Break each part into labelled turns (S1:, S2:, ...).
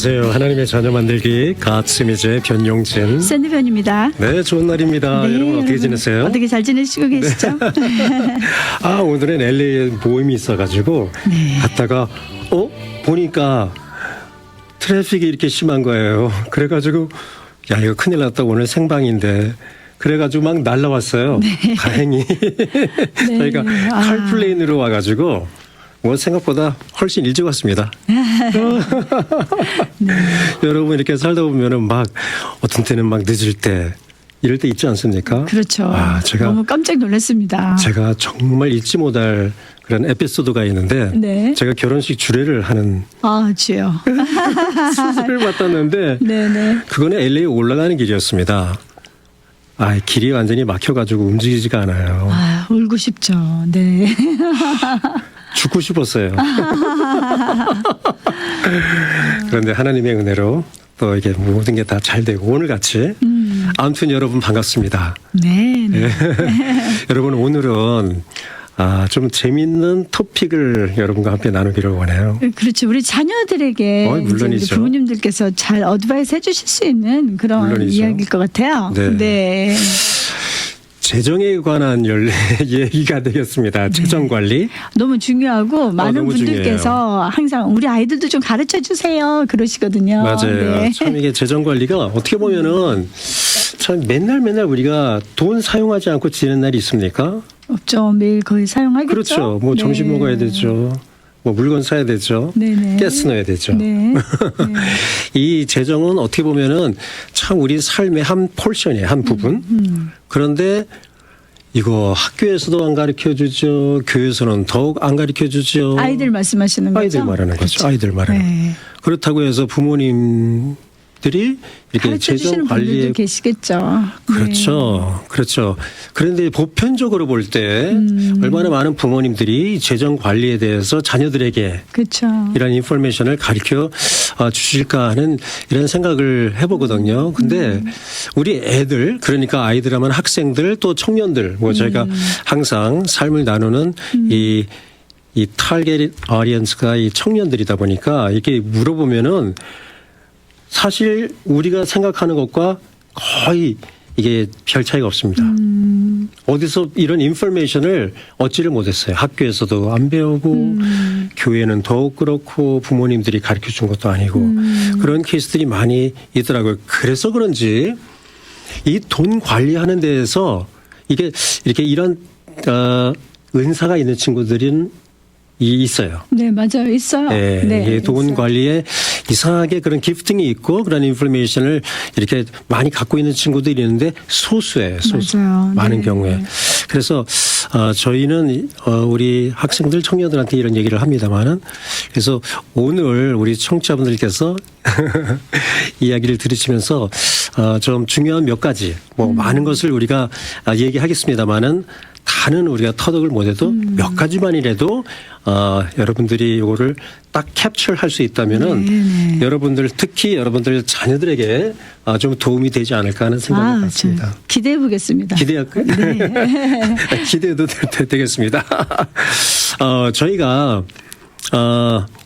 S1: 안녕하세요. 하나님의 자녀 만들기 갓스미즈의 변용진
S2: 샌드변입니다.
S1: 네, 좋은 날입니다.
S2: 네,
S1: 여러분 어떻게 지내세요?
S2: 어떻게 잘 지내시고 계시죠?
S1: 아, 오늘은 LA에 모임이 있어가지고
S2: 네.
S1: 갔다가 보니까 트래픽이 이렇게 심한 거예요. 그래가지고 야, 이거 큰일 났다. 오늘 생방인데. 그래가지고 막 날라왔어요.
S2: 네.
S1: 다행히 저희가 칼플레인으로 와가지고 뭐 생각보다 훨씬 일찍 왔습니다.
S2: 네.
S1: 여러분 이렇게 살다 보면은 막 어떤 때는 막 늦을 때 이럴 때 있지 않습니까?
S2: 그렇죠.
S1: 제가
S2: 너무 깜짝 놀랐습니다.
S1: 제가 정말 잊지 못할 그런 에피소드가 있는데
S2: 네.
S1: 제가 결혼식 주례를 하는
S2: 주요.
S1: 수술을 받았는데
S2: 네네.
S1: 그거는 LA 올라가는 길이었습니다. 길이 완전히 막혀가지고 움직이지가 않아요.
S2: 울고 싶죠. 네.
S1: 죽고 싶었어요. 그런데 하나님의 은혜로 또 이게 모든 게 다 잘 되고 오늘 같이 아무튼 여러분 반갑습니다.
S2: 네. 네.
S1: 여러분 오늘은 좀 재밌는 토픽을 여러분과 함께 나누기를 원해요.
S2: 그렇죠. 우리 자녀들에게
S1: 물론이죠.
S2: 이제 우리 부모님들께서 잘 어드바이스 해주실 수 있는 그런
S1: 물론이죠.
S2: 이야기일 것 같아요.
S1: 네.
S2: 네.
S1: 재정에 관한 얘기가 되겠습니다. 재정 관리.
S2: 너무 중요하고 많은
S1: 너무
S2: 분들께서 항상 우리 아이들도 좀 가르쳐 주세요 그러시거든요.
S1: 맞아요.
S2: 네.
S1: 참 이게 재정 관리가 어떻게 보면은 참 맨날 우리가 돈 사용하지 않고 지내는 날이 있습니까?
S2: 없죠. 매일 거의 사용하겠죠.
S1: 그렇죠. 뭐 점심
S2: 네.
S1: 먹어야 되죠. 뭐 물건 사야 되죠.
S2: 네네.
S1: 가스 넣어야 되죠.
S2: 네. 네.
S1: 이 재정은 어떻게 보면은 참 우리 삶의 한 포션이에요. 한 부분. 그런데 이거 학교에서도 안 가르쳐 주죠. 교회에서는 더욱 안 가르쳐 주죠.
S2: 아이들 말씀하시는 거죠?
S1: 아이들 말하는 거죠.
S2: 그렇죠.
S1: 아이들 말하는.
S2: 네.
S1: 그렇다고 해서 부모님들이 이렇게
S2: 가르쳐
S1: 재정
S2: 주시는
S1: 관리에
S2: 분들도 계시겠죠.
S1: 그렇죠. 그렇죠. 그런데 보편적으로 볼 때 얼마나 많은 부모님들이 재정 관리에 대해서 자녀들에게
S2: 그렇죠.
S1: 이런 인포메이션을 가르쳐 주실까 하는 이런 생각을 해보거든요. 근데 우리 애들, 그러니까 아이들 하면 학생들 또 청년들, 뭐 저희가 항상 삶을 나누는 이 타겟 어디언스가 이 청년들이다 보니까 이렇게 물어보면은 사실 우리가 생각하는 것과 거의 이게 별 차이가 없습니다. 어디서 이런 인포메이션을 얻지를 못했어요. 학교에서도 안 배우고 교회는 더욱 그렇고 부모님들이 가르쳐 준 것도 아니고 그런 케이스들이 많이 있더라고요. 그래서 그런지 이 돈 관리하는 데에서 이게 이렇게 이런 은사가 있는 친구들은 있어요.
S2: 네, 맞아요. 있어요.
S1: 네, 이게 돈
S2: 있어요.
S1: 관리에 이상하게 그런 기프팅이 있고 그런 인포메이션을 이렇게 많이 갖고 있는 친구들이 있는데 소수예요. 소수.
S2: 맞아요.
S1: 많은
S2: 네.
S1: 경우에. 그래서 저희는 우리 학생들 청년들한테 이런 얘기를 합니다만은 그래서 오늘 우리 청취자분들께서 이야기를 들으시면서 좀 중요한 몇 가지 뭐 많은 것을 우리가 얘기하겠습니다만은 다는 우리가 터득을 못해도 몇 가지만이라도 여러분들이 이거를 딱 캡처할 수 있다면은
S2: 네네.
S1: 여러분들 특히 여러분들 자녀들에게 좀 도움이 되지 않을까 하는 생각을 갖습니다.
S2: 기대해 보겠습니다.
S1: 기대할까요?
S2: 네.
S1: 기대도 되겠습니다. 저희가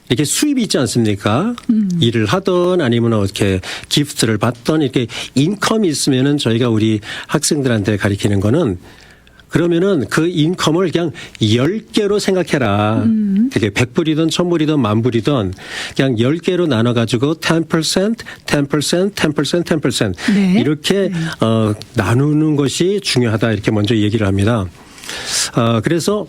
S1: 이렇게 수입이 있지 않습니까? 일을 하던 아니면 이렇게 기프트를 받던 이렇게 인컴이 있으면은 저희가 우리 학생들한테 가르치는 거는 그러면은 그 인컴을 그냥 10개로 생각해라. 되게 100불이든 1000불이든 10,000불이든 그냥 10개로 나눠가지고 10%, 10%, 10%, 10%
S2: 네.
S1: 이렇게 나누는 것이 중요하다. 이렇게 먼저 얘기를 합니다. 그래서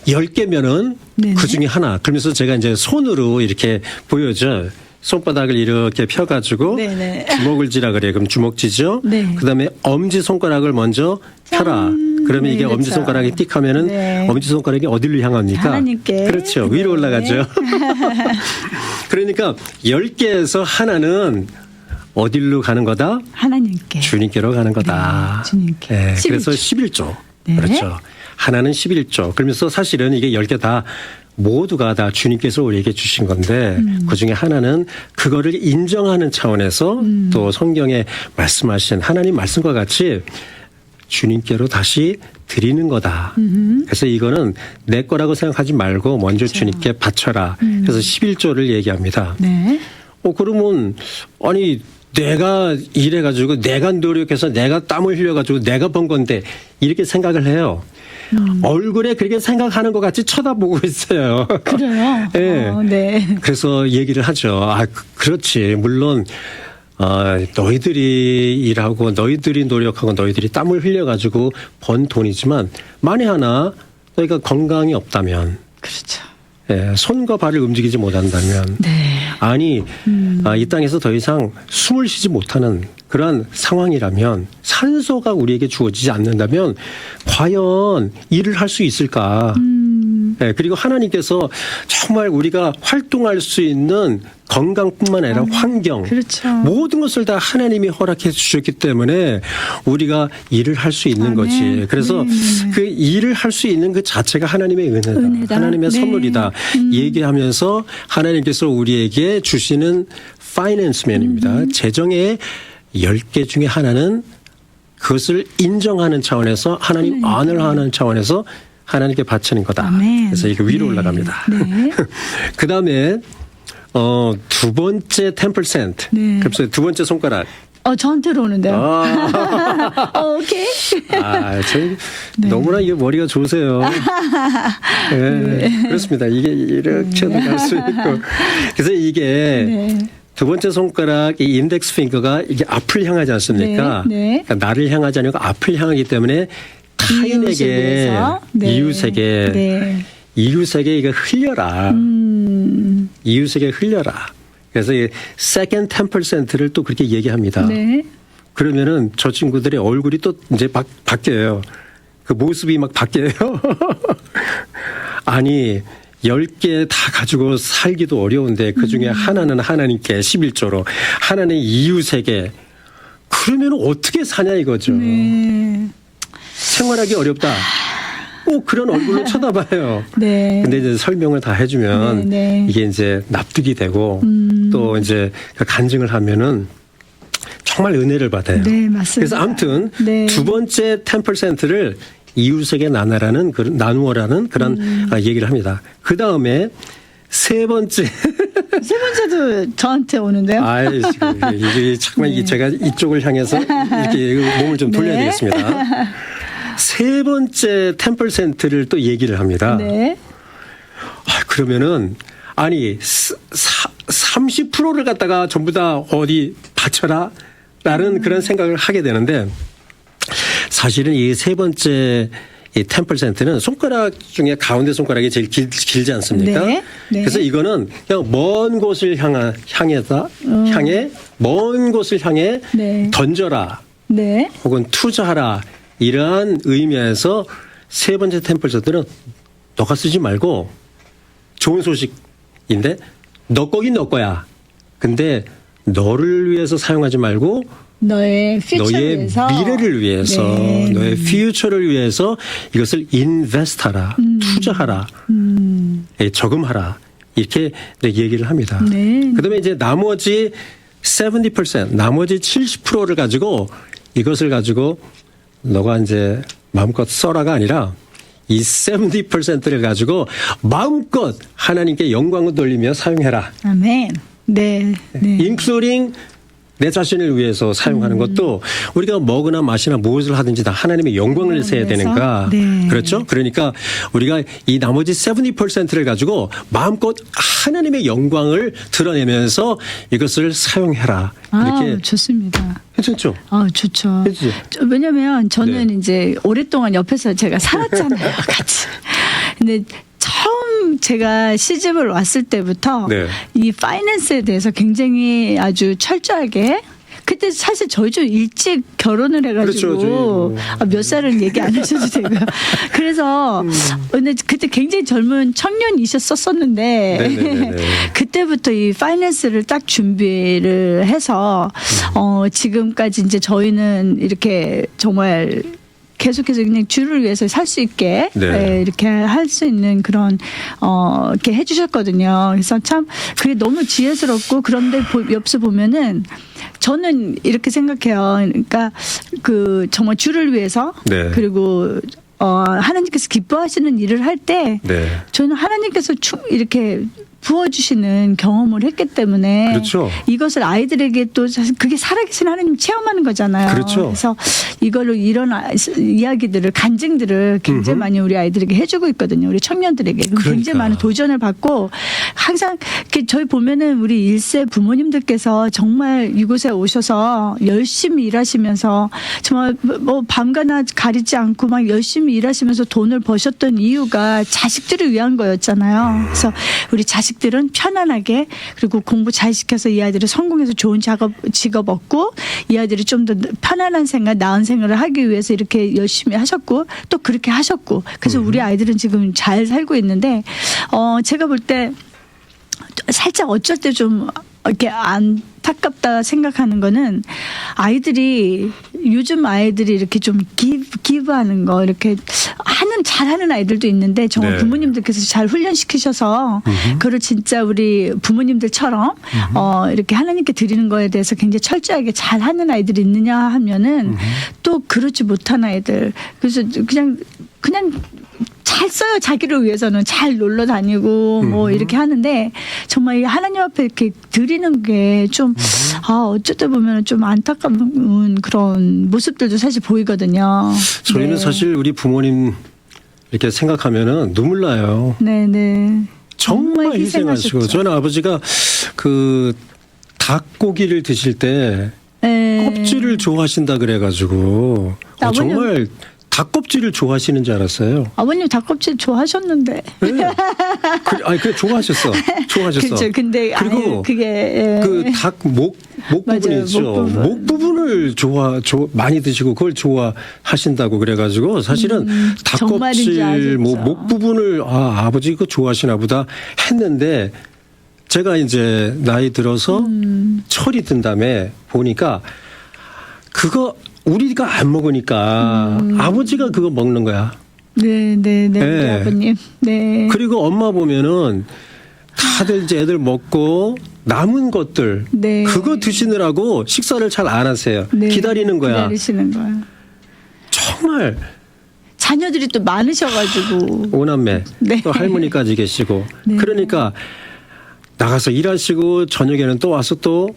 S1: 10개면은
S2: 네네.
S1: 그 중에 하나. 그러면서 제가 이제 손으로 이렇게 보여줘요. 손바닥을 이렇게 펴가지고
S2: 네네.
S1: 주먹을 쥐라 그래요. 그럼 주먹쥐죠.
S2: 네.
S1: 그다음에 엄지 손가락을 먼저 펴라. 그러면 이게
S2: 네,
S1: 엄지
S2: 그렇죠.
S1: 손가락이 띡 하면은
S2: 네.
S1: 엄지 손가락이 어디로 향합니까?
S2: 하나님께.
S1: 그렇죠.
S2: 네.
S1: 위로 올라가죠. 그러니까 10개에서 하나는 어디로 가는 거다?
S2: 하나님께.
S1: 주님께로 가는 거다.
S2: 네, 주님께.
S1: 네,
S2: 11조.
S1: 그래서 11조.
S2: 네.
S1: 그렇죠. 하나는 11조. 그러면서 사실은 이게 10개 다 모두가 다 주님께서 우리에게 주신 건데 그중에 하나는 그거를 인정하는 차원에서 또 성경에 말씀하신 하나님 말씀과 같이 주님께로 다시 드리는 거다. 그래서 이거는 내 거라고 생각하지 말고 먼저
S2: 그렇죠.
S1: 주님께 바쳐라. 그래서 11조를 얘기합니다.
S2: 네.
S1: 그러면 아니 내가 일해가지고 내가 노력해서 내가 땀을 흘려가지고 내가 번 건데 이렇게 생각을 해요. 얼굴에 그렇게 생각하는 것 같이 쳐다보고 있어요.
S2: 그래요?
S1: 네.
S2: 네.
S1: 그래서 얘기를 하죠. 그렇지. 물론 너희들이 일하고 너희들이 노력하고 너희들이 땀을 흘려가지고 번 돈이지만 만에 하나 너희가 건강이 없다면
S2: 그렇죠.
S1: 예, 손과 발을 움직이지 못한다면
S2: 네.
S1: 아니 이 땅에서 더 이상 숨을 쉬지 못하는 그러한 상황이라면 산소가 우리에게 주어지지 않는다면 과연 일을 할 수 있을까? 예, 그리고 하나님께서 정말 우리가 활동할 수 있는 건강뿐만 아니라 환경,
S2: 그렇죠.
S1: 모든 것을 다 하나님이 허락해 주셨기 때문에 우리가 일을 할 수 있는 거지. 그래서 그 일을 할 수 있는 그 자체가 하나님의 은혜다. 하나님의
S2: 네.
S1: 선물이다. 얘기하면서 하나님께서 우리에게 주시는 파이낸스맨입니다. 재정의 10개 중에 하나는 그것을 인정하는 차원에서 하나님 안을 하는 차원에서 하나님께 바치는 거다.
S2: 아멘.
S1: 그래서 이게 위로
S2: 네.
S1: 올라갑니다.
S2: 네.
S1: 그다음에 두 번째 10%.
S2: 네.
S1: 그래서 두 번째 손가락.
S2: 저한테로 오는데요. 오케이.
S1: 저희
S2: 네.
S1: 너무나 이게 머리가 좋으세요. 네. 그렇습니다. 이게 이렇게도 갈 수 있고. 그래서 이게
S2: 네.
S1: 두 번째 손가락 이 인덱스 핑거가 이게 앞을 향하지 않습니까?
S2: 네. 네.
S1: 그러니까 나를 향하지 않고 앞을 향하기 때문에 타인에게
S2: 네.
S1: 이웃에게
S2: 네.
S1: 이웃에게 이거 흘려라. 이웃에게 흘려라. 그래서 이 second 10%를 또 그렇게 얘기합니다.
S2: 네.
S1: 그러면은 저 친구들의 얼굴이 또 이제 바뀌어요. 그 모습이 막 바뀌어요. 아니 10개 다 가지고 살기도 어려운데 그중에 하나는 하나님께 11조로 하나는 이웃에게 그러면 어떻게 사냐 이거죠.
S2: 네.
S1: 생활하기 어렵다. 그런 얼굴로 쳐다봐요.
S2: 네.
S1: 근데 이제 설명을 다 해주면
S2: 네, 네.
S1: 이게 이제 납득이 되고 또 이제 간증을 하면은 정말 은혜를 받아요.
S2: 네, 맞습니다.
S1: 그래서 아무튼
S2: 네.
S1: 두 번째 10%를 이웃에게 나누어라는 그런 얘기를 합니다. 그 다음에 세 번째.
S2: 세 번째도 저한테 오는데요.
S1: 지금 이게 잠깐만 제가 이쪽을 향해서 이렇게 몸을 좀 돌려야
S2: 네.
S1: 되겠습니다. 세 번째 10%를 또 얘기를 합니다.
S2: 네.
S1: 그러면은 아니 30%를 갖다가 전부 다 어디 바쳐라 라는 그런 생각을 하게 되는데 사실은 이 세 번째 이 10%는 손가락 중에 가운데 손가락이 제일 길지 않습니까?
S2: 네. 네.
S1: 그래서 이거는 그냥 먼 곳을 향해 먼 곳을 향해
S2: 네.
S1: 던져라
S2: 네.
S1: 혹은 투자하라 이러한 의미에서 세 번째 10%는 너가 쓰지 말고 좋은 소식인데 너 거긴 너 거야. 근데 너를 위해서 사용하지 말고
S2: 너의
S1: 너의
S2: 위해서.
S1: 미래를 위해서
S2: 네.
S1: 너의 퓨처를 위해서 이것을 인베스트하라. 투자하라. 저금하라. 이렇게 얘기를 합니다.
S2: 네.
S1: 그다음에 이제 나머지 70%, 나머지 70%를 가지고 이것을 가지고 너가 이제 마음껏 써라가 아니라 이 70%를 가지고 마음껏 하나님께 영광을 돌리며 사용해라.
S2: 아멘. 네. 네.
S1: including 내 자신을 위해서 사용하는 것도 우리가 먹으나 마시나 무엇을 하든지 다 하나님의 영광을 세야 되니까
S2: 네.
S1: 그렇죠? 그러니까 우리가 이 나머지 70%를 가지고 마음껏 하나님의 영광을 드러내면서 이것을 사용해라. 이렇게
S2: 좋습니다.
S1: 괜찮죠?
S2: 좋죠.
S1: 그치?
S2: 왜냐면 저는
S1: 네.
S2: 이제 오랫동안 옆에서 제가 살았잖아요. 같이. 근데 처음 제가 시집을 왔을 때부터
S1: 네.
S2: 이 파이낸스에 대해서 굉장히 아주 철저하게 그때 사실 저희 좀 일찍 결혼을 해가지고
S1: 그렇죠,
S2: 몇 살은 얘기 안 하셔도 되고요. 그래서 근데 그때 굉장히 젊은 청년이셨었는데
S1: 네네네네.
S2: 그때부터 이 파이낸스를 딱 준비를 해서 지금까지 이제 저희는 이렇게 정말 계속해서 그냥 주를 위해서 살 수 있게
S1: 네.
S2: 이렇게 할 수 있는 그런 이렇게 해주셨거든요. 그래서 참 그게 너무 지혜스럽고 그런데 옆서 보면은 저는 이렇게 생각해요. 그러니까 그 정말 주를 위해서
S1: 네.
S2: 그리고 하나님께서 기뻐하시는 일을 할 때
S1: 네.
S2: 저는 하나님께서 이렇게 부어주시는 경험을 했기 때문에
S1: 그렇죠.
S2: 이것을 아이들에게 또 사실 그게 살아계신 하나님 체험하는 거잖아요.
S1: 그렇죠.
S2: 그래서 이걸로 이런 이야기들을 간증들을 굉장히 많이 우리 아이들에게 해주고 있거든요. 우리 청년들에게
S1: 그러니까.
S2: 굉장히 많은 도전을 받고 항상 이렇게 저희 보면은 우리 1세 부모님들께서 정말 이곳에 오셔서 열심히 일하시면서 정말 뭐 밤가나 가리지 않고 막 열심히 일하시면서 돈을 버셨던 이유가 자식들을 위한 거였잖아요. 그래서 우리 자식들은 편안하게 그리고 공부 잘 시켜서 이 아이들을 성공해서 좋은 직업 얻고 이 아이들이 좀 더 편안한 생활, 나은 생활을 하기 위해서 이렇게 열심히 하셨고 또 그렇게 하셨고 그래서 우리 아이들은 지금 잘 살고 있는데 제가 볼 때 살짝 어쩔 때 좀 이렇게 안타깝다 생각하는 거는 아이들이 요즘 아이들이 이렇게 좀 기브하는 거 이렇게 잘하는 아이들도 있는데 정말
S1: 네.
S2: 부모님들께서 잘 훈련시키셔서 그걸 진짜 우리 부모님들처럼 이렇게 하나님께 드리는 거에 대해서 굉장히 철저하게 잘하는 아이들이 있느냐 하면은 또 그렇지 못한 아이들 그래서 그냥 잘 써요. 자기를 위해서는 잘 놀러 다니고 뭐 이렇게 하는데 정말 하나님 앞에 이렇게 드리는 게 좀 어쨌든 보면 좀 안타까운 그런 모습들도 사실 보이거든요.
S1: 저희는
S2: 네.
S1: 사실 우리 부모님 이렇게 생각하면은 눈물 나요.
S2: 네네.
S1: 정말 희생하시고
S2: 희생하셨죠.
S1: 저는 아버지가 그 닭고기를 드실 때
S2: 네.
S1: 껍질을 좋아하신다 그래가지고
S2: 아버님-
S1: 정말 닭껍질을 좋아하시는 줄 알았어요.
S2: 아버님 닭껍질 좋아하셨는데.
S1: 네. 그래 좋아하셨어. 좋아하셨어.
S2: 그렇죠. 근데
S1: 그리고
S2: 아유, 그게 예.
S1: 그 닭 목 부분
S2: 맞아요.
S1: 있죠.
S2: 목 부분.
S1: 을 많이 드시고 그걸 좋아하신다고 그래가지고 사실은
S2: 정말인지
S1: 닭껍질 뭐
S2: 아셨죠.
S1: 목 부분을 아버지 그거 좋아하시나 보다 했는데 제가 이제 나이 들어서 철이 든 다음에 보니까 그거 우리가 안 먹으니까 아버지가 그거 먹는 거야.
S2: 네네네
S1: 네.
S2: 우리 아버님. 네.
S1: 그리고 엄마 보면은 다들 이제 애들 먹고 남은 것들
S2: 네.
S1: 그거 드시느라고 식사를 잘 안 하세요.
S2: 네.
S1: 기다리는 거야.
S2: 기다리시는 거야.
S1: 정말
S2: 자녀들이 또 많으셔가지고.
S1: 오남매
S2: 네.
S1: 또 할머니까지 계시고
S2: 네.
S1: 그러니까 나가서 일하시고 저녁에는 또 와서 또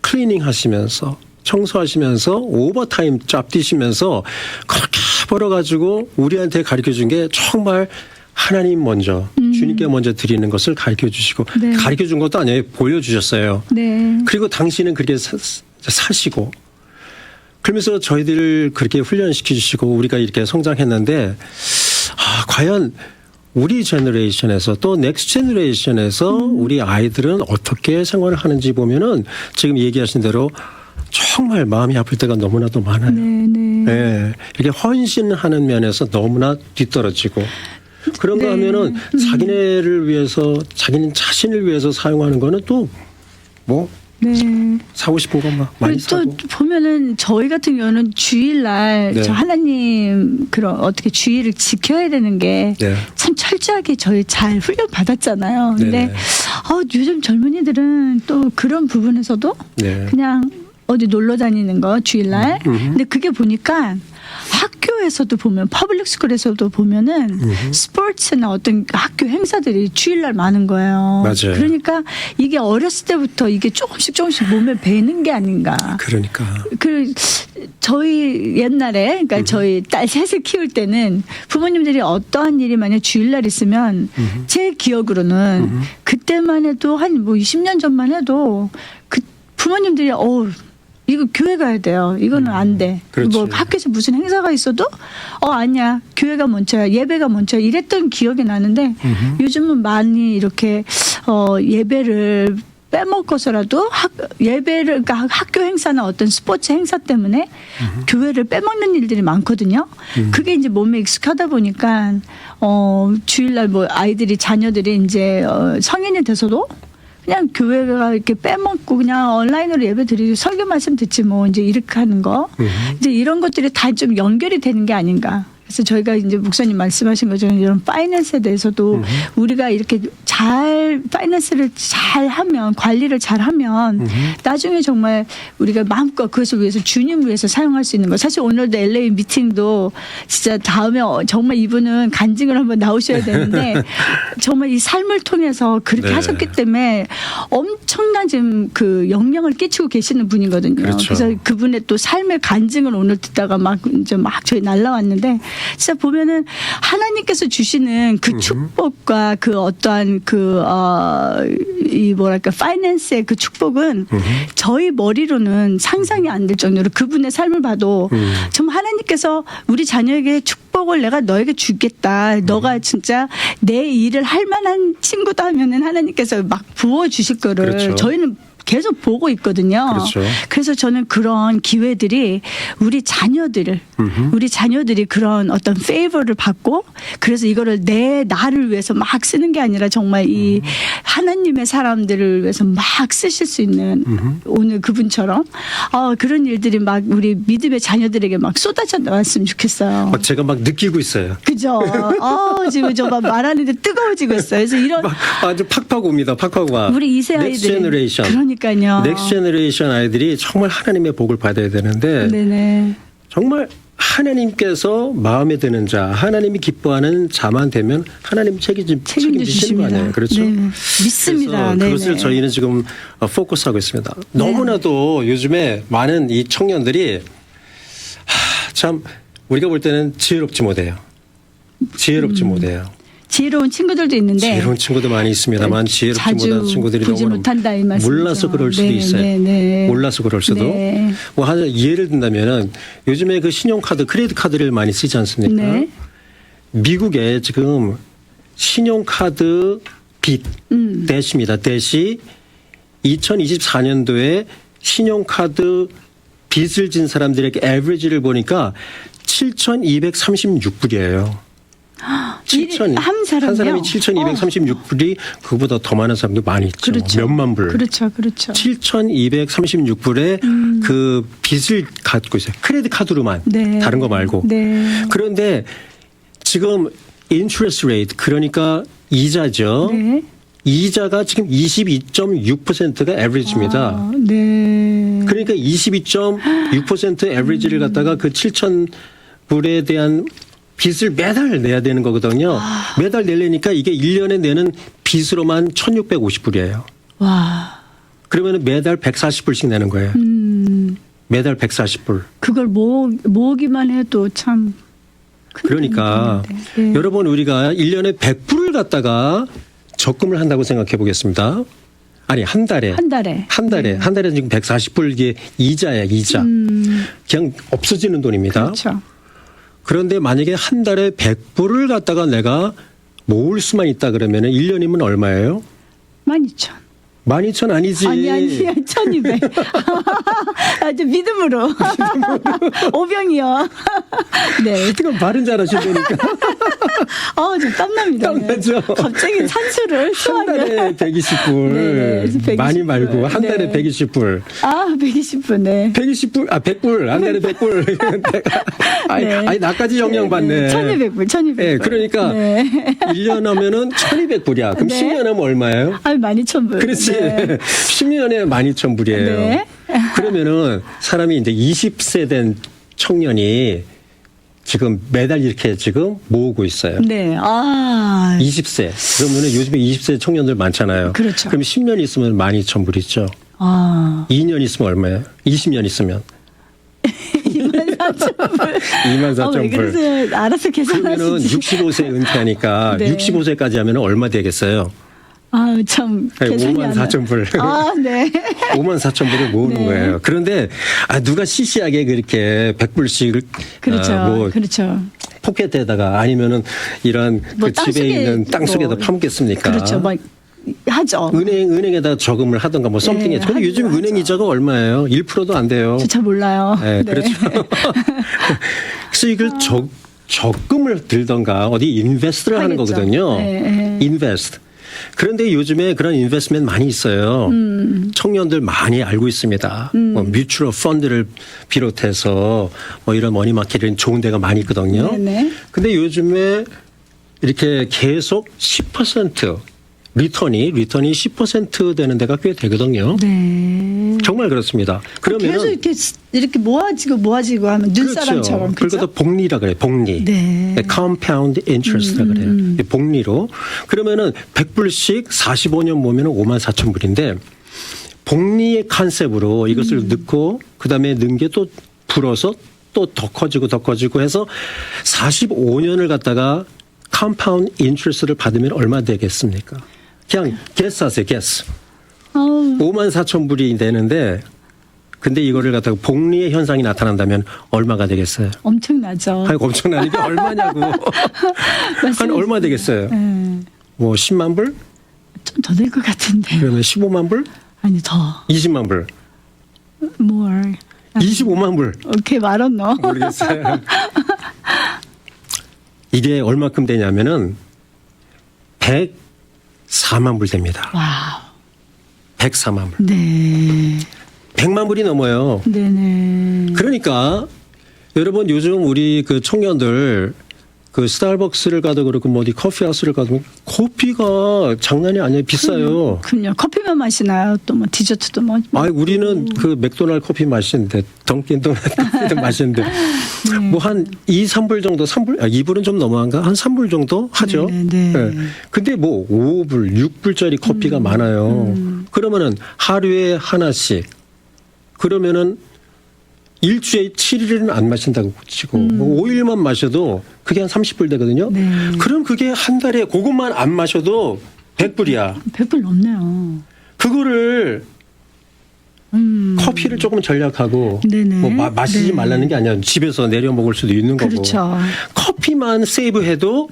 S1: 클리닝 하시면서 청소하시면서 오버타임 짭 뛰시면서 그렇게 벌어가지고 우리한테 가르쳐준 게 정말 하나님 먼저 주님께 먼저 드리는 것을 가르쳐 주시고
S2: 네.
S1: 가르쳐 준 것도 아니에요. 보여주셨어요.
S2: 네.
S1: 그리고 당신은 그렇게 사시고 그러면서 저희들을 그렇게 훈련시켜 주시고 우리가 이렇게 성장했는데 과연 우리 제너레이션에서 또 넥스트 제너레이션에서 우리 아이들은 어떻게 생활을 하는지 보면은 지금 얘기하신 대로 정말 마음이 아플 때가 너무나도 많아요.
S2: 네네.
S1: 예, 이렇게 헌신하는 면에서 너무나 뒤떨어지고 그런가
S2: 네.
S1: 하면은 자기네를 위해서 자기는 자신을 위해서 사용하는 거는 또 뭐
S2: 네.
S1: 사고 싶은 것만 많이
S2: 그리고 또
S1: 사고.
S2: 보면은 저희 같은 경우는 주일날
S1: 네.
S2: 저 하나님 그런 어떻게 주의를 지켜야 되는 게 참
S1: 네.
S2: 철저하게 저희 잘 훈련 받았잖아요. 근데
S1: 네네.
S2: 요즘 젊은이들은 또 그런 부분에서도
S1: 네.
S2: 그냥 어디 놀러 다니는 거 주일날. 근데 그게 보니까 학교에서도 보면 퍼블릭 스쿨에서도 보면은 스포츠나 어떤 학교 행사들이 주일날 많은 거예요.
S1: 맞아요.
S2: 그러니까 이게 어렸을 때부터 이게 조금씩 몸에 배는 게 아닌가.
S1: 그러니까.
S2: 저희 옛날에 그러니까 저희 딸 셋을 키울 때는 부모님들이 어떠한 일이 만약 주일날 있으면 제 기억으로는 그때만 해도 한 뭐 20년 전만 해도 그 부모님들이 이거 교회 가야 돼요. 이거는 안 돼.
S1: 그렇지.
S2: 뭐 학교에서 무슨 행사가 있어도 아니야. 교회가 먼저야. 예배가 먼저야. 이랬던 기억이 나는데 요즘은 많이 이렇게 예배를 빼먹어서라도 그러니까 학교 행사나 어떤 스포츠 행사 때문에 교회를 빼먹는 일들이 많거든요. 그게 이제 몸에 익숙하다 보니까 주일날 뭐 자녀들이 이제 성인이 돼서도 그냥 교회가 이렇게 빼먹고 그냥 온라인으로 예배 드리고 설교 말씀 듣지 뭐 이제 이렇게 하는 거 이제 이런 것들이 다 좀 연결이 되는 게 아닌가. 그래서 저희가 이제 목사님 말씀하신 것처럼 이런 파이낸스에 대해서도 우리가 이렇게 파이낸스를 잘 하면, 관리를 잘 하면 나중에 정말 우리가 마음껏 그것을 위해서 주님 위해서 사용할 수 있는 거. 사실 오늘도 LA 미팅도 진짜 다음에 정말 이분은 간증을 한번 나오셔야 되는데 정말 이 삶을 통해서 그렇게
S1: 네.
S2: 하셨기 때문에 엄청난 지금 그 영향을 끼치고 계시는 분이거든요.
S1: 그렇죠.
S2: 그래서 그분의 또 삶의 간증을 오늘 듣다가 막 이제 막 저희 날라왔는데 진짜 보면은 하나님께서 주시는 그 축복과 그 어떠한 이 뭐랄까 파이낸스의 그 축복은 저희 머리로는 상상이 안 될 정도로 그분의 삶을 봐도 정말 하나님께서 우리 자녀에게 축복을 내가 너에게 주겠다. 너가 진짜 내 일을 할 만한 친구다 하면은 하나님께서 막 부어 주실 거를
S1: 그렇죠.
S2: 저희는 계속 보고 있거든요.
S1: 그렇죠.
S2: 그래서 저는 그런 기회들이 우리 자녀들이 그런 어떤 페이버를 받고 그래서 이거를 나를 위해서 막 쓰는 게 아니라 정말 이 하나님의 사람들을 위해서 막 쓰실 수 있는 오늘 그분처럼 그런 일들이 막 우리 믿음의 자녀들에게 막 쏟아져 나왔으면 좋겠어요.
S1: 막 제가 막 느끼고 있어요.
S2: 그죠? 지금 저 막 말하는데 뜨거워지고 있어요. 그래서 이런
S1: 막 아주 팍팍 옵니다. 팍팍 와.
S2: 우리 2세 아이들.
S1: 넥스트 제너레이션.
S2: 그러니까요.
S1: 넥스트 제너레이션 아이들이 정말 하나님의 복을 받아야 되는데
S2: 네네.
S1: 정말 하나님께서 마음에 드는 자, 하나님이 기뻐하는 자만 되면 하나님 책임지시는 거
S2: 주십니다.
S1: 아니에요. 그렇죠?
S2: 네. 믿습니다.
S1: 그래서 그것을
S2: 네네.
S1: 저희는 지금 포커스하고 있습니다. 너무나도 요즘에 많은 이 청년들이 참 우리가 볼 때는 지혜롭지 못해요. 지혜롭지 못해요.
S2: 지혜로운 친구들도 있는데
S1: 지혜로운 친구도 많이 있습니다만 지혜롭지
S2: 자주
S1: 못한 친구들이
S2: 보지
S1: 너무
S2: 못한다 이 말씀이죠.
S1: 몰라서 그럴 수도
S2: 네,
S1: 있어요.
S2: 네, 네.
S1: 몰라서 그럴 수도.
S2: 네.
S1: 뭐 하나 예를 든다면은 요즘에 그 신용카드, 크레딧 카드를 많이 쓰지 않습니까?
S2: 네.
S1: 미국에 지금 신용카드 빚 대시입니다. 대시 2024년도에 신용카드 빚을 진 사람들에게 에버리지를 보니까 7,236불이에요.
S2: 한 사람이요?
S1: 7,236불이 그보다 더 많은 사람도 많이 있죠.
S2: 그렇죠.
S1: 몇만 불.
S2: 그렇죠.
S1: 7,236불의 그 빚을 갖고 있어요. 크레딧 카드로만.
S2: 네.
S1: 다른 거 말고.
S2: 네.
S1: 그런데 지금 interest rate 그러니까 이자죠.
S2: 네.
S1: 이자가 지금 22.6%가 에버리지입니다.
S2: 네.
S1: 그러니까 22.6% 에버리지를 갖다가 그 7,000불에 대한 빚을 매달 내야 되는 거거든요. 매달 내려니까 이게 1년에 내는 빚으로만 1,650불이에요.
S2: 와.
S1: 그러면 매달 140불씩 내는 거예요. 매달 140불.
S2: 그걸 모으기만 해도 참. 큰
S1: 그러니까
S2: 돈이 되는데. 네.
S1: 여러분 우리가 1년에 100불을 갖다가 적금을 한다고 생각해 보겠습니다. 아니 한 달에.
S2: 한 달에.
S1: 한 달에 지금 140불 이게 이자야 이자. 그냥 없어지는 돈입니다.
S2: 그렇죠.
S1: 그런데 만약에 한 달에 100불을 갖다가 내가 모을 수만 있다 그러면 1년이면 얼마예요?
S2: 12,000.
S1: 12,000 아니지.
S2: 아니 1200. 아주 믿음으로. 오병이요. 네.
S1: 지금 발음 잘하시다니까.
S2: 좀 땀납니다.
S1: 땀나죠?
S2: 갑자기 산수를
S1: 한
S2: 수학을.
S1: 달에 120불.
S2: 네, 120불.
S1: 많이 말고 한 달에
S2: 네.
S1: 120불.
S2: 120분, 네.
S1: 120불, 100불. 한 달에 100불.
S2: 네.
S1: 아니, 나까지 영향받네.
S2: 1200불, 1200불.
S1: 네, 그러니까
S2: 네.
S1: 1년 하면은 1200불이야. 그럼
S2: 네.
S1: 10년 하면 얼마예요?
S2: 12,000불.
S1: 그렇지.
S2: 네.
S1: 10년에 12,000불이에요.
S2: 네.
S1: 그러면은 사람이 이제 20세 된 청년이 지금 매달 이렇게 지금 모으고 있어요.
S2: 네.
S1: 20세. 그러면은 요즘에 20세 청년들 많잖아요.
S2: 그렇죠.
S1: 그럼 10년 있으면 12,000불 있죠. 2년 있으면 얼마예요? 20년 있으면.
S2: 24,000불.
S1: 24,000불.
S2: 그래서 알아서
S1: 그러면은
S2: 계산하시지.
S1: 65세 은퇴하니까
S2: 네.
S1: 65세까지 하면 얼마 되겠어요?
S2: 참. 계산이
S1: 54,000불.
S2: 네.
S1: 54,000불을 모으는
S2: 네.
S1: 거예요. 그런데 누가 시시하게 그렇게 100불씩을
S2: 그렇죠. 그렇죠.
S1: 포켓에다가 아니면은 이런
S2: 뭐
S1: 그
S2: 땅
S1: 집에
S2: 속에
S1: 있는 땅 속에다 파묻겠습니까?
S2: 그렇죠. 막 하죠.
S1: 은행에다 저금을 하던가 뭐 썸띵에.
S2: 네,
S1: 근데 요즘
S2: 하죠.
S1: 은행 이자가 얼마예요? 1%도 안 돼요.
S2: 저 잘 몰라요.
S1: 네, 그렇죠. 그래서 이걸 적금을 들던가 어디 인베스트를 하는
S2: 하겠죠.
S1: 거거든요.
S2: 네.
S1: 인베스트. 그런데 요즘에 그런 인베스트먼트 많이 있어요. 청년들 많이 알고 있습니다. 뭐 뮤추얼 펀드를 비롯해서 뭐 이런 머니마켓은 좋은 데가 많이 있거든요.
S2: 네네.
S1: 근데 요즘에 이렇게 계속 10% 리턴이 10% 되는 데가 꽤 되거든요.
S2: 네.
S1: 정말 그렇습니다.
S2: 계속 이렇게 모아지고 하면 눈사람처럼.
S1: 그렇죠. 그래서 복리라 그래요. 복리.
S2: 네.
S1: compound interest라 그래요. 복리로. 그러면은 100불씩 45년 모으면 54,000불인데 복리의 컨셉으로 이것을 넣고 그다음에 넣은 게 또 불어서 또 더 커지고 해서 45년을 갖다가 compound interest를 받으면 얼마 되겠습니까? 그냥 guess하세요. guess. 54,000불이 되는데 근데 이거를 갖다가 복리의 현상이 나타난다면 얼마가 되겠어요?
S2: 엄청나죠.
S1: 아니, 엄청나니까 얼마냐고. 한 얼마 되겠어요?
S2: 네.
S1: 뭐 10만 불?
S2: 좀 더 될 것 같은데.
S1: 그러면 15만 불?
S2: 아니 더.
S1: 20만 불?
S2: more.
S1: 25만 불?
S2: 오케이 말았노.
S1: 모르겠어요. 이게 얼마큼 되냐면은 104만 불 됩니다.
S2: 와우.
S1: 104만 불.
S2: 네.
S1: 100만 불이 넘어요.
S2: 네네.
S1: 그러니까 여러분 요즘 우리 그 청년들 그 스타벅스를 가도 그렇고 뭐 어디 커피하우스를 가도 커피가 장난이 아니에요. 비싸요.
S2: 그럼요. 커피만 마시나요? 또 뭐 디저트도 뭐.
S1: 아, 우리는 그 맥도날드 커피 마시는데 던킨 도넛 커피도 마시는데 뭐 한 2, 3불 정도 3불 2불은 좀 넘어간가? 한 3불 정도 하죠.
S2: 네.
S1: 근데 뭐 5불, 6불짜리 커피가 많아요. 그러면은 하루에 하나씩 그러면은 일주일에 7일은 안 마신다고 치고 5일만 마셔도 그게 한 30불 되거든요.
S2: 네.
S1: 그럼 그게 한 달에 그것만 안 마셔도 100불이야.
S2: 100불 넘네요.
S1: 그거를 커피를 조금 절약하고
S2: 네네.
S1: 뭐 마시지
S2: 네.
S1: 말라는 게 아니라 집에서 내려 먹을 수도 있는 거고.
S2: 그렇죠.
S1: 커피만 세이브해도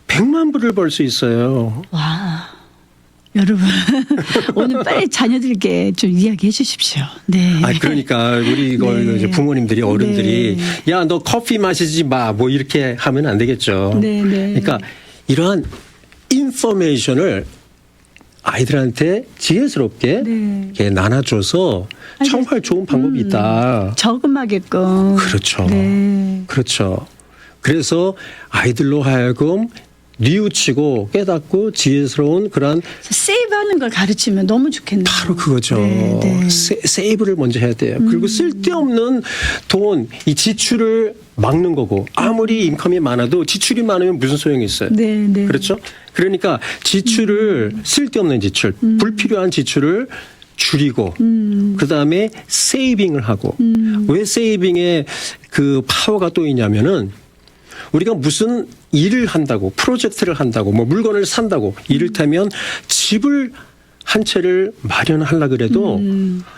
S1: 100만 불을 벌 수 있어요.
S2: 와. 여러분 오늘 빨리 자녀들께 좀 이야기해 주십시오. 네.
S1: 아, 그러니까 우리 이걸
S2: 네.
S1: 이제 부모님들이 어른들이
S2: 네.
S1: 야, 너 커피 마시지 마. 뭐 이렇게 하면 안 되겠죠.
S2: 네.
S1: 그러니까 이러한 인포메이션을 아이들한테 지혜스럽게
S2: 네.
S1: 이렇게 나눠줘서 정말 좋은 방법이 있다.
S2: 저금하게끔.
S1: 그렇죠.
S2: 네.
S1: 그렇죠. 그래서 아이들로 하여금 뉘우치고 깨닫고 지혜스러운 그런
S2: 세이브하는 걸 가르치면 너무 좋겠네요.
S1: 바로 그거죠.
S2: 네.
S1: 세이브를 먼저 해야 돼요. 그리고 쓸데없는 돈, 이 지출을 막는 거고 아무리 인컴이 많아도 지출이 많으면 무슨 소용이 있어요.
S2: 네.
S1: 그렇죠? 그러니까 지출을 쓸데없는 지출, 불필요한 지출을 줄이고 그다음에 세이빙을 하고 왜 세이빙에 그 파워가 또 있냐면은 우리가 무슨 일을 한다고 프로젝트를 한다고 뭐 물건을 산다고 이를테면 집을 한 채를 마련하려 그래도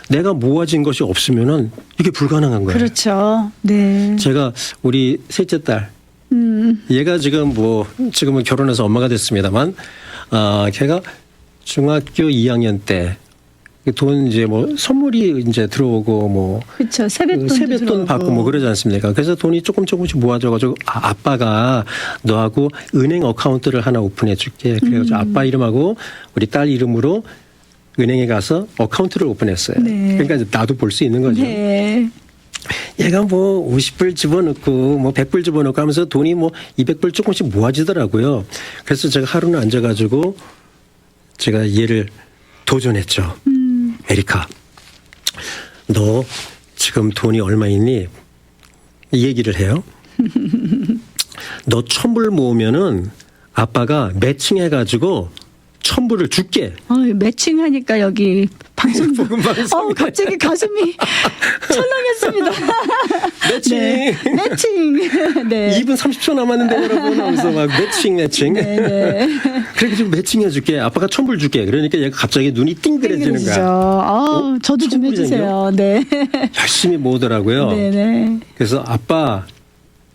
S1: 내가 모아진 것이 없으면은 이게 불가능한 거예요.
S2: 그렇죠. 네.
S1: 제가 우리 셋째 딸 얘가 지금은 결혼해서 엄마가 됐습니다만 걔가 중학교 2학년 때 돈 이제 뭐 선물이 이제 들어오고 뭐
S2: 그렇죠.
S1: 세뱃돈 받고 뭐 그러지 않습니까? 그래서 돈이 조금씩 모아져가지고 아빠가 너하고 은행 어카운트를 하나 오픈해 줄게. 그래가지고 아빠 이름하고 우리 딸 이름으로 은행에 가서 어카운트를 오픈했어요.
S2: 네.
S1: 그러니까 이제 나도 볼 수 있는 거죠.
S2: 네.
S1: 얘가 뭐 50불 집어넣고 뭐 100불 집어넣고 하면서 돈이 뭐 200불 조금씩 모아지더라고요. 그래서 제가 하루는 앉아가지고 제가 얘를 도전했죠. 에리카, 너 지금 돈이 얼마 있니? 이 얘기를 해요. 너 1,000불 모으면은 아빠가 매칭해가지고 1,000불을 줄게.
S2: 매칭하니까 여기 방송
S1: 부금 방송.
S2: 갑자기 가슴이 철렁했습니다.
S1: 매칭.
S2: 네. 매칭. 네.
S1: 2분 30초 남았는데 여러분 하면서 막 매칭.
S2: 네.
S1: 그래가지고 매칭해줄게. 아빠가 1,000불 줄게. 그러니까 얘가 갑자기 눈이 띵그레지는 거야.
S2: 저도 좀
S1: 1,000불이잖아요.
S2: 해주세요. 네.
S1: 열심히 모으더라고요.
S2: 네네.
S1: 그래서 아빠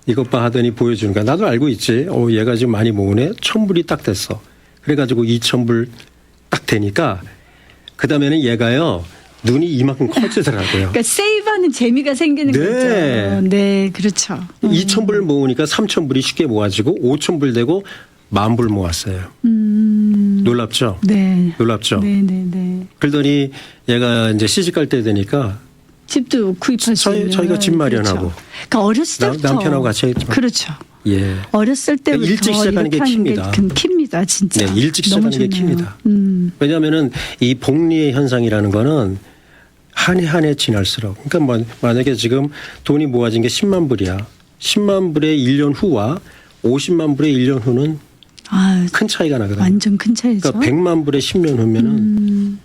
S1: 이것 봐 하더니 보여주는 거야. 나도 알고 있지. 얘가 지금 많이 모으네. 1,000불이 딱 됐어. 그래가지고 2,000불 딱 되니까 그다음에는 얘가요. 눈이 이만큼 커지더라고요.
S2: 그러니까 세이브하는 재미가 생기는
S1: 네.
S2: 거죠. 네, 그렇죠. 2,000불
S1: 모으니까 3,000불이 쉽게 모아지고 5,000불 되고 10,000불 모았어요. 놀랍죠?
S2: 네.
S1: 놀랍죠?
S2: 네네네.
S1: 그러더니 얘가 이제 시집 갈 때 되니까
S2: 집도 구입할 수 있는.
S1: 저희가 집 마련하고.
S2: 그렇죠. 그러니까 어렸을 때부터.
S1: 남편하고 같이 했죠.
S2: 그렇죠.
S1: 예.
S2: 어렸을 때부터
S1: 일찍 시작하는 게
S2: 이렇게 하는
S1: 킵니다.
S2: 그 킵니다, 진짜.
S1: 네, 일찍
S2: 너무
S1: 시작하는 게
S2: 좋네요.
S1: 킵니다. 왜냐하면은 이 복리의 현상이라는 거는 한 해 한 해 지날수록, 그러니까 뭐 만약에 지금 돈이 모아진 게 10만 불이야. 10만 불의 1년 후와 50만 불의 1년 후는
S2: 아,
S1: 큰 차이가 나거든요.
S2: 완전 큰 차이죠.
S1: 그러니까 100만 불의 10년 후면은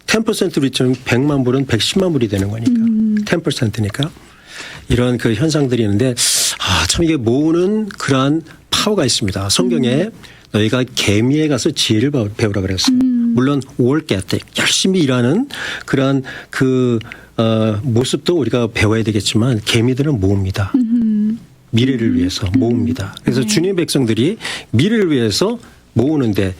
S1: 10% 리터는 100만 불은 110만 불이 되는 거니까 10%니까 이런 그 현상들이 있는데 참 이게 모으는 그러한 파워가 있습니다. 성경에 너희가 개미에 가서 지혜를 배우라 그랬어요. 물론 work ethic, 열심히 일하는 그러한 그 모습도 우리가 배워야 되겠지만 개미들은 모읍니다. 미래를 위해서 모읍니다. 그래서 주님 백성들이 미래를 위해서 모으는데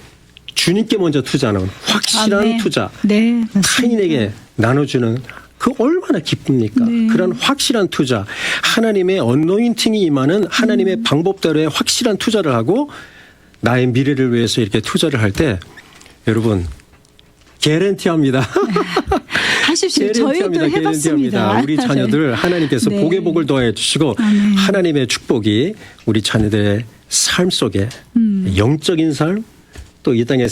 S1: 주님께 먼저 투자하는 확실한
S2: 네.
S1: 투자,
S2: 네, 맞습니다.
S1: 타인에게 나눠주는 그 얼마나 기쁩니까?
S2: 네.
S1: 그런 확실한 투자, 하나님의 어노인팅이 임하는 하나님의 방법대로의 확실한 투자를 하고 나의 미래를 위해서 이렇게 투자를 할 때 여러분 개런티합니다.
S2: 하십시오. 저희도 해봤습니다.
S1: 우리 자녀들 하나님께서
S2: 네.
S1: 복의 복을 더해 주시고
S2: 아멘.
S1: 하나님의 축복이 우리 자녀들의 삶 속에 영적인 삶 또 이 땅에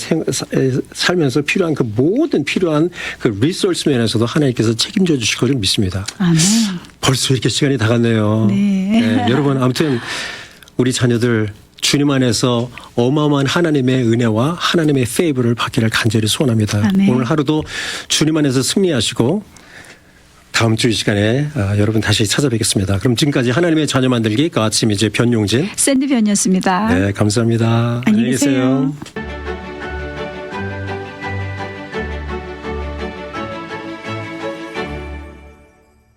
S1: 살면서 필요한 그 모든 필요한 그 리소스 면에서도 하나님께서 책임져 주실 것을 믿습니다.
S2: 아멘.
S1: 벌써 이렇게 시간이 다 갔네요.
S2: 네.
S1: 여러분 아무튼 우리 자녀들 주님 안에서 어마어마한 하나님의 은혜와 하나님의 페이브를 받기를 간절히 소원합니다.
S2: 아멘.
S1: 오늘 하루도 주님 안에서 승리하시고 다음 주 이 시간에 여러분 다시 찾아뵙겠습니다. 그럼 지금까지 하나님의 자녀 만들기 그 아침 이제 변용진
S2: 샌드변이었습니다.
S1: 네 감사합니다.
S2: 안녕히 계세요.